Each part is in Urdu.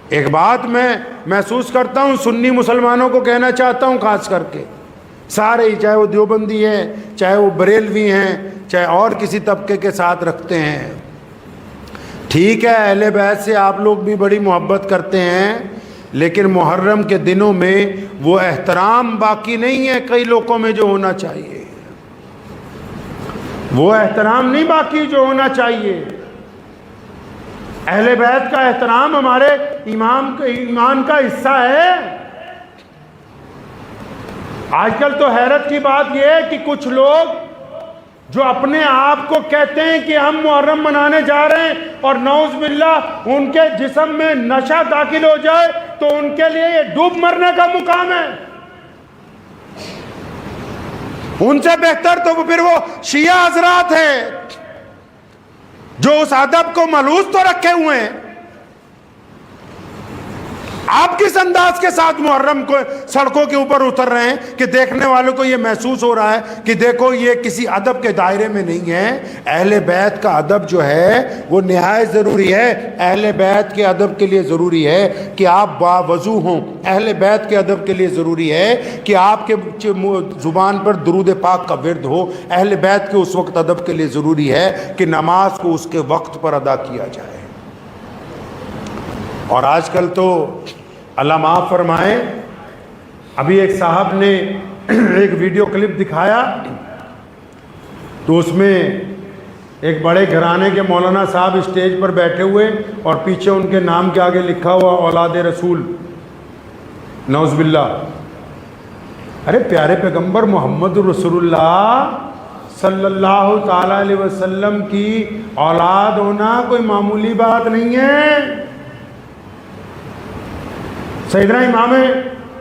ایک بات میں محسوس کرتا ہوں، سنی مسلمانوں کو کہنا چاہتا ہوں خاص کر کے، سارے ہی، چاہے وہ دیوبندی ہیں، چاہے وہ بریلوی ہیں، چاہے اور کسی طبقے کے ساتھ رکھتے ہیں، ٹھیک ہے اہل بیت سے آپ لوگ بھی بڑی محبت کرتے ہیں، لیکن محرم کے دنوں میں وہ احترام باقی نہیں ہے کئی لوگوں میں جو ہونا چاہیے، وہ احترام نہیں باقی جو ہونا چاہیے۔ اہل بیت کا احترام ہمارے ایمان کا حصہ ہے۔ آج کل تو حیرت کی بات یہ ہے کہ کچھ لوگ جو اپنے آپ کو کہتے ہیں کہ ہم محرم منانے جا رہے ہیں، اور نعوذ باللہ ان کے جسم میں نشہ داخل ہو جائے تو ان کے لیے یہ ڈوب مرنے کا مقام ہے۔ ان سے بہتر تو پھر وہ شیعہ حضرات ہیں جو اس ادب کو ملوث تو رکھے ہوئے ہیں۔ آپ کس انداز کے ساتھ محرم کو سڑکوں کے اوپر اتر رہے ہیں کہ دیکھنے والوں کو یہ محسوس ہو رہا ہے کہ دیکھو یہ کسی ادب کے دائرے میں نہیں ہے۔ اہل بیت کا ادب جو ہے وہ نہایت ضروری ہے۔ اہل بیت کے ادب کے لیے ضروری ہے کہ آپ باوضو ہوں، اہل بیت کے ادب کے لیے ضروری ہے کہ آپ کے زبان پر درود پاک کا ورد ہو، اہل بیت کے اس وقت ادب کے لیے ضروری ہے کہ نماز کو اس کے وقت پر ادا کیا جائے۔ اور آج کل تو اللہ معاف فرمائے، ابھی ایک صاحب نے ایک ویڈیو کلپ دکھایا تو اس میں ایک بڑے گھرانے کے مولانا صاحب اسٹیج پر بیٹھے ہوئے اور پیچھے ان کے نام کے آگے لکھا ہوا اولاد رسول، نعوذ باللہ۔ ارے پیارے پیغمبر محمد رسول اللہ صلی اللہ تعالی علیہ وسلم کی اولاد ہونا کوئی معمولی بات نہیں ہے۔ سیدنا امام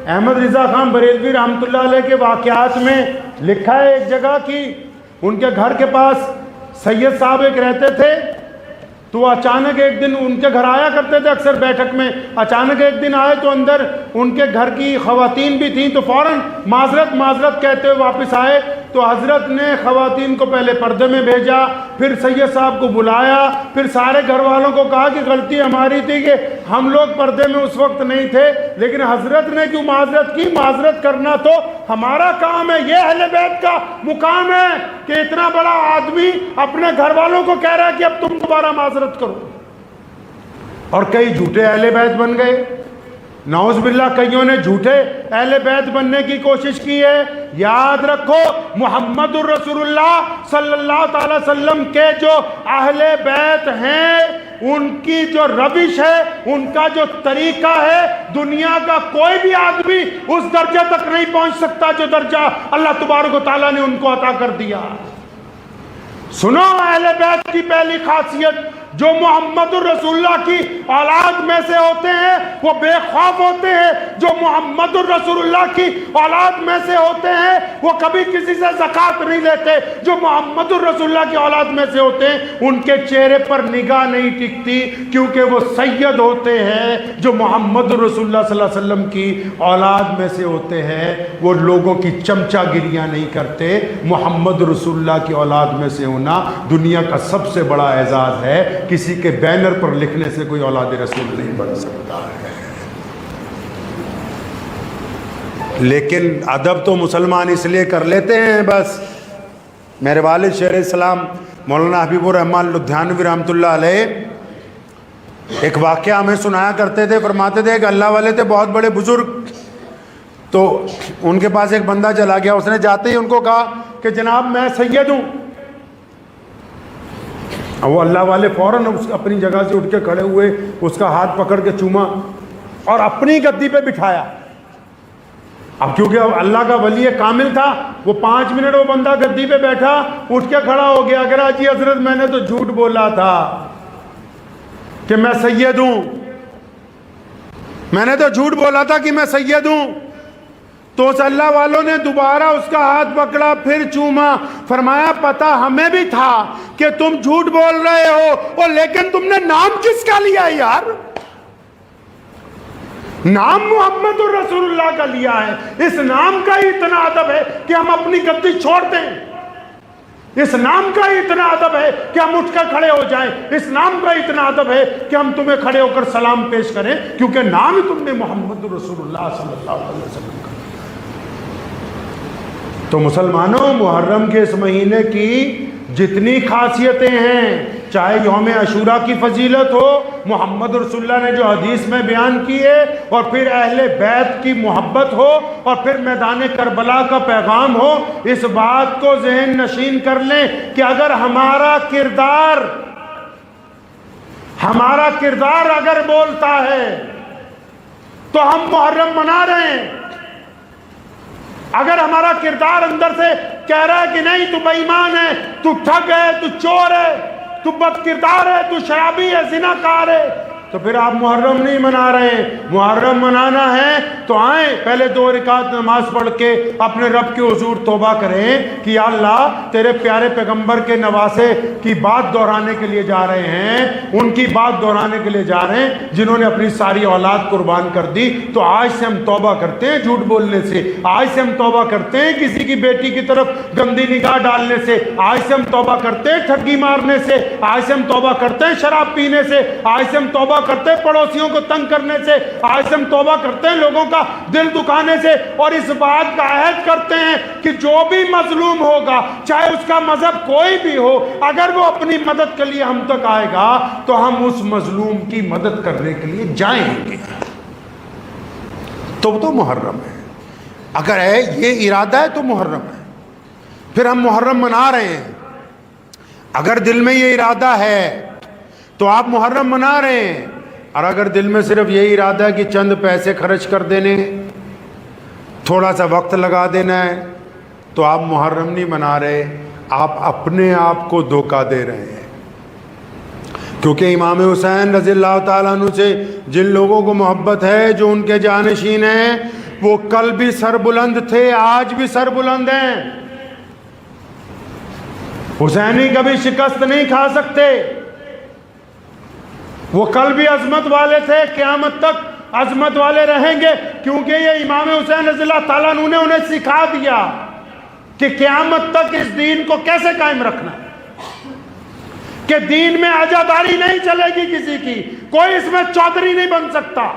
احمد رضا خان بریلوی رحمۃ اللہ علیہ کے واقعات میں لکھا ہے ایک جگہ کہ ان کے گھر کے پاس سید صاحب ایک رہتے تھے، تو اچانک ایک دن ان کے گھر آیا کرتے تھے اکثر بیٹھک میں، اچانک ایک دن آئے تو اندر ان کے گھر کی خواتین بھی تھیں، تو فوراً معذرت معذرت کہتے ہوئے واپس آئے، تو حضرت نے خواتین کو پہلے پردے میں بھیجا، پھر سید صاحب کو بلایا، پھر سارے گھر والوں کو کہا کہ غلطی ہماری تھی کہ ہم لوگ پردے میں اس وقت نہیں تھے، لیکن حضرت نے کیوں معذرت کی؟ معذرت کرنا تو ہمارا کام ہے، یہ اہل بیت کا مقام ہے کہ اتنا بڑا آدمی اپنے گھر والوں کو کہہ رہا ہے کہ اب تم دوبارہ معذرت کرو۔ اور کئی جھوٹے اہل بیت بن گئے، نعوذ باللہ کئیوں نے جھوٹے اہل بیت بننے کی کوشش کی ہے۔ یاد رکھو محمد الرسول اللہ صلی اللہ تعالی وسلم کے جو اہل بیت ہیں، ان کی جو روش ہے، ان کا جو طریقہ ہے، دنیا کا کوئی بھی آدمی اس درجے تک نہیں پہنچ سکتا جو درجہ اللہ تبارک و تعالیٰ نے ان کو عطا کر دیا۔ سنو اہل بیت کی پہلی خاصیت، جو محمد الرسول اللہ کی اولاد میں سے ہوتے ہیں وہ بے خوف ہوتے ہیں، جو محمد الرسول اللہ کی اولاد میں سے ہوتے ہیں وہ کبھی کسی سے زکوٰۃ نہیں لیتے، جو محمد الرسول اللہ کی اولاد میں سے ہوتے ہیں ان کے چہرے پر نگاہ نہیں ٹکتی، کیونکہ وہ سید ہوتے ہیں۔ جو محمد الرسول اللہ صلی اللہ علیہ وسلم کی اولاد میں سے ہوتے ہیں وہ لوگوں کی چمچہ گریاں نہیں کرتے۔ محمد رسول اللہ کی اولاد میں سے ہونا دنیا کا سب سے بڑا اعزاز ہے، کسی کے بینر پر لکھنے سے کوئی اولاد رسول نہیں بن سکتا ہے۔ لیکن ادب تو مسلمان اس لیے کر لیتے ہیں، بس میرے والد شیخ الاسلام مولانا حبیب الرحمن لدھیانوی رحمۃ اللہ علیہ ایک واقعہ ہمیں سنایا کرتے تھے، فرماتے تھے کہ اللہ والے تھے بہت بڑے بزرگ، تو ان کے پاس ایک بندہ چلا گیا، اس نے جاتے ہی ان کو کہا کہ جناب میں سید ہوں۔ وہ اللہ والے فوراً اپنی جگہ سے اٹھ کے کھڑے ہوئے، اس کا ہاتھ پکڑ کے چوما اور اپنی گدی پہ بٹھایا۔ اب کیونکہ اللہ کا ولی کامل تھا، وہ 5 منٹ وہ بندہ گدی پہ بیٹھا، اٹھ کے کھڑا ہو گیا، کہہ رہا جی حضرت میں نے تو جھوٹ بولا تھا کہ میں سید ہوں، میں نے تو جھوٹ بولا تھا کہ میں سید ہوں۔ تو اس اللہ والوں نے دوبارہ اس کا ہاتھ پکڑا، پھر چوما، فرمایا پتہ ہمیں بھی تھا کہ تم جھوٹ بول رہے ہو، اور لیکن تم نے نام کس کا لیا یار؟ نام محمد الرسول اللہ کا لیا ہے، اس نام کا ہی اتنا ادب ہے کہ ہم اپنی گدی چھوڑ دیں۔ اس نام کا ہی اتنا ادب ہے کہ ہم اٹھ کر کھڑے ہو جائیں، اس نام کا اتنا ادب ہے کہ ہم تمہیں کھڑے ہو کر سلام پیش کریں، کیونکہ نام ہی تم نے محمد رسول اللہ صلی اللہ علیہ وسلم کا۔ تو مسلمانوں، محرم کے اس مہینے کی جتنی خاصیتیں ہیں، چاہے یوم عاشوراء کی فضیلت ہو، محمد رسول اللہ نے جو حدیث میں بیان کی ہے، اور پھر اہل بیت کی محبت ہو، اور پھر میدان کربلا کا پیغام ہو، اس بات کو ذہن نشین کر لیں کہ اگر ہمارا کردار اگر بولتا ہے تو ہم محرم منا رہے ہیں۔ اگر ہمارا کردار اندر سے کہہ رہا ہے کہ نہیں تو بے ایمان ہے، تو ٹھگ ہے، تو چور ہے، تو بد کردار ہے، تو شرابی ہے، زناکار ہے، تو پھر آپ محرم نہیں منا رہے ہیں۔ محرم منانا ہے تو آئیں، پہلے 2 رکعت نماز پڑھ کے اپنے رب کے حضور توبہ کریں کہ یا اللہ تیرے پیارے پیغمبر کے نواسے کی بات دہرانے کے لیے جا رہے ہیں، ان کی بات دہرانے کے لیے جا رہے ہیں جنہوں نے اپنی ساری اولاد قربان کر دی۔ تو آج سے ہم توبہ کرتے ہیں جھوٹ بولنے سے، آج سے ہم توبہ کرتے ہیں کسی کی بیٹی کی طرف گندی نگاہ ڈالنے سے، آج سے ہم توبہ کرتے ہیں ٹھگی مارنے سے، آج سے ہم توبہ کرتے ہیں شراب پینے سے، آج سے ہم توبہ کرتے ہیں پڑوسیوں کو تنگ کرنے سے، آج سے ہم توبہ کرتے ہیں لوگوں کا دل دکھانے سے، اور اس بات کا عہد کرتے ہیں کہ جو بھی مظلوم ہوگا، چاہے اس کا مذہب کوئی بھی ہو، اگر وہ اپنی مدد کے لیے ہم تک آئے گا تو ہم اس مظلوم کی مدد کرنے کے لیے جائیں گے۔ تو محرم ہے، اگر ہے یہ ارادہ ہے تو محرم ہے۔ پھر ہم محرم منا رہے ہیں، اگر دل میں یہ ارادہ ہے تو آپ محرم منا رہے ہیں، اور اگر دل میں صرف یہی ارادہ ہے کہ چند پیسے خرچ کر دینے، تھوڑا سا وقت لگا دینا ہے، تو آپ محرم نہیں منا رہے، آپ اپنے آپ کو دھوکہ دے رہے ہیں۔ کیونکہ امام حسین رضی اللہ تعالیٰ عنہ سے جن لوگوں کو محبت ہے، جو ان کے جانشین ہیں، وہ کل بھی سر بلند تھے، آج بھی سر بلند ہیں۔ حسینی کبھی شکست نہیں کھا سکتے، وہ کل بھی عظمت والے تھے، قیامت تک عظمت والے رہیں گے، کیونکہ یہ امام حسین رضی اللہ تعالیٰ عنہ نے انہیں سکھا دیا کہ قیامت تک اس دین کو کیسے قائم رکھنا ہے، کہ دین میں عزاداری نہیں چلے گی کسی کی، کوئی اس میں چودھری نہیں بن سکتا۔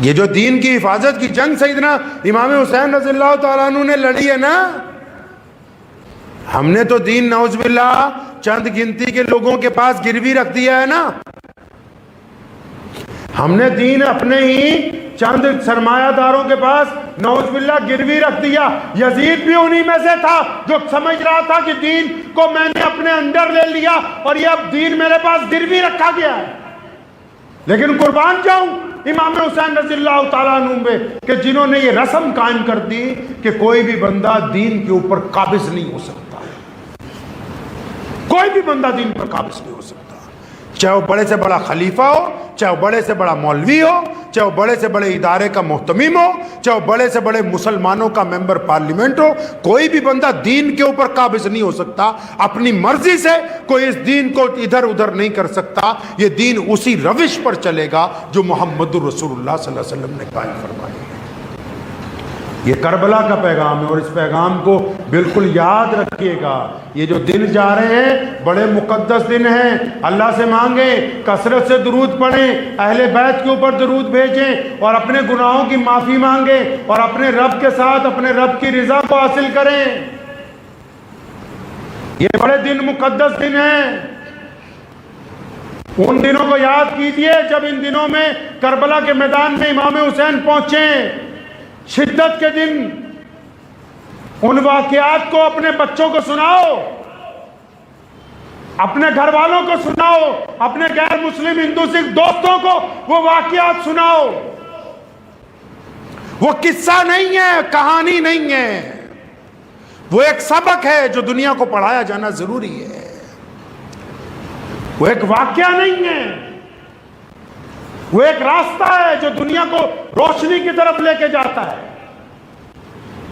یہ جو دین کی حفاظت کی جنگ سیدنا امام حسین رضی اللہ تعالیٰ عنہ نے لڑی ہے نا، ہم نے تو دین نعوذ باللہ چند گنتی کے لوگوں کے پاس گروی رکھ دیا ہے نا، ہم نے دین اپنے ہی چند سرمایہ داروں کے پاس نعوذ باللہ گروی رکھ دیا۔ یزید بھی انہی میں سے تھا جو سمجھ رہا تھا کہ دین کو میں نے اپنے اندر لے لیا اور یہ اب دین میرے پاس گروی رکھا گیا ہے، لیکن قربان جاؤں امام حسین رضی اللہ تعالیٰ عنہ میں کہ جنہوں نے یہ رسم قائم کر دی کہ کوئی بھی بندہ دین کے اوپر قابض نہیں ہو سکتا، کوئی بھی بندہ دین پر قابض نہیں ہو سکتا، چاہے وہ بڑے سے بڑا خلیفہ ہو، چاہے وہ بڑے سے بڑا مولوی ہو، چاہے وہ بڑے سے بڑے ادارے کا محتمم ہو، چاہے وہ بڑے سے بڑے مسلمانوں کا ممبر پارلیمنٹ ہو، کوئی بھی بندہ دین کے اوپر قابض نہیں ہو سکتا۔ اپنی مرضی سے کوئی اس دین کو ادھر ادھر نہیں کر سکتا، یہ دین اسی روش پر چلے گا جو محمد رسول اللہ صلی اللہ علیہ وسلم نے قائم فرمائی ہے۔ یہ کربلا کا پیغام ہے، اور اس پیغام کو بالکل یاد رکھیے گا۔ یہ جو دن جا رہے ہیں بڑے مقدس دن ہیں، اللہ سے مانگیں، کثرت سے درود پڑھیں، اہل بیت کے اوپر درود بھیجیں، اور اپنے گناہوں کی معافی مانگیں، اور اپنے رب کے ساتھ اپنے رب کی رضا کو حاصل کریں۔ یہ بڑے دن مقدس دن ہیں، ان دنوں کو یاد کیجئے جب ان دنوں میں کربلا کے میدان میں امام حسین پہنچے، شدت کے دن۔ ان واقعات کو اپنے بچوں کو سناؤ، اپنے گھر والوں کو سناؤ، اپنے غیر مسلم ہندو سکھ دوستوں کو وہ واقعات سناؤ۔ وہ قصہ نہیں ہے، کہانی نہیں ہے، وہ ایک سبق ہے جو دنیا کو پڑھایا جانا ضروری ہے، وہ ایک واقعہ نہیں ہے، وہ ایک راستہ ہے جو دنیا کو روشنی کی طرف لے کے جاتا ہے۔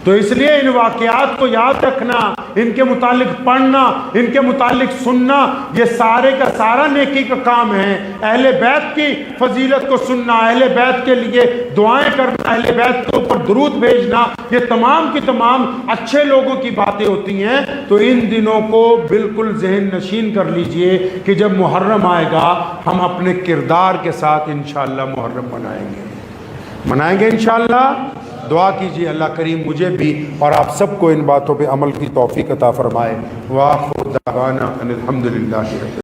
تو اس لیے ان واقعات کو یاد رکھنا، ان کے متعلق پڑھنا، ان کے متعلق سننا، یہ سارے کا سارا نیکی کا کام ہے۔ اہل بیت کی فضیلت کو سننا، اہل بیت کے لیے دعائیں کرنا، اہل بیت کے اوپر درود بھیجنا، یہ تمام کی تمام اچھے لوگوں کی باتیں ہوتی ہیں۔ تو ان دنوں کو بالکل ذہن نشین کر لیجئے کہ جب محرم آئے گا ہم اپنے کردار کے ساتھ انشاءاللہ محرم منائیں گے انشاءاللہ۔ دعا کیجئے اللہ کریم مجھے بھی اور آپ سب کو ان باتوں پہ عمل کی توفیق عطا فرمائے۔ وآخر دعوانا ان الحمدللہ۔